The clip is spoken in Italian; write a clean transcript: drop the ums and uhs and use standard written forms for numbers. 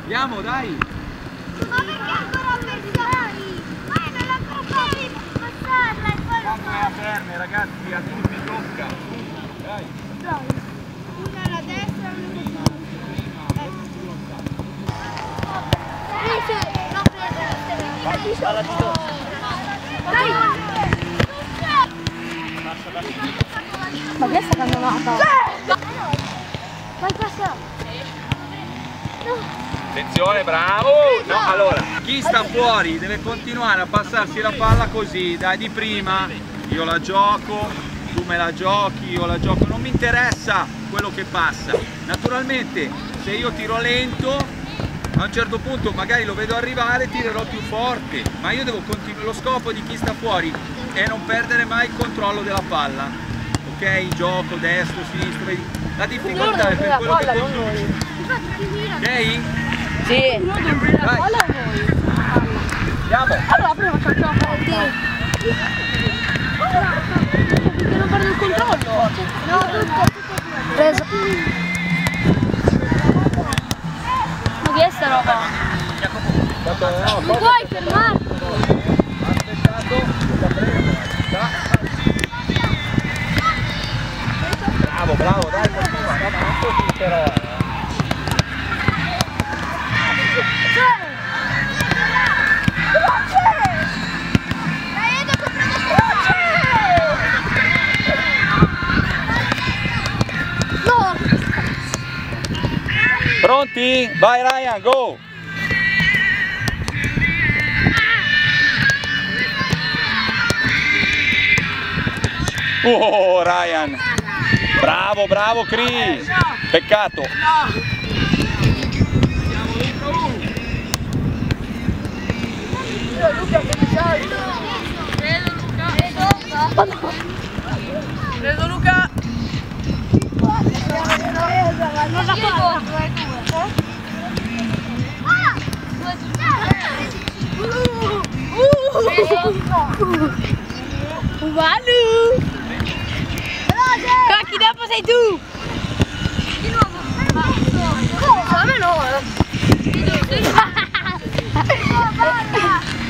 Andiamo, dai! Ma perché ancora pensai? Ma io non l'ho ancora passarla e poi Quando è a ferme, ragazzi, a tutti tocca! Dai! Dai. Una alla destra e una alla sinistra. Dai! Ma che è sta cannonata? Vai passare! Attenzione, bravo! No, allora, chi sta fuori deve continuare a passarsi la palla così, dai, di prima. Io la gioco, tu me la giochi, io la gioco, non mi interessa quello che passa. Naturalmente, se io tiro lento, a un certo punto magari lo vedo arrivare, tirerò più forte, ma io devo continuare. Lo scopo di chi sta fuori è non perdere mai il controllo della palla. Ok? Gioco, destro, sinistro, vedi? La difficoltà è per quello che conduci. Ok? Sì. Dai. Andiamo. Allora prima facciamo un po' di... Perché non perdo il controllo. No, tutto. Preso. Ma che è sta roba? Non puoi fermarti! Bravo, bravo, dai, continua, non così però. Pronti? Vai Ryan, go! Oh Ryan! Bravo, bravo Cri! Peccato! Luca che mi salta. Preso Luca. Non la palla. Uvalu. Cacchi, dopo sei tu. Di nuovo! A me no. Guarda!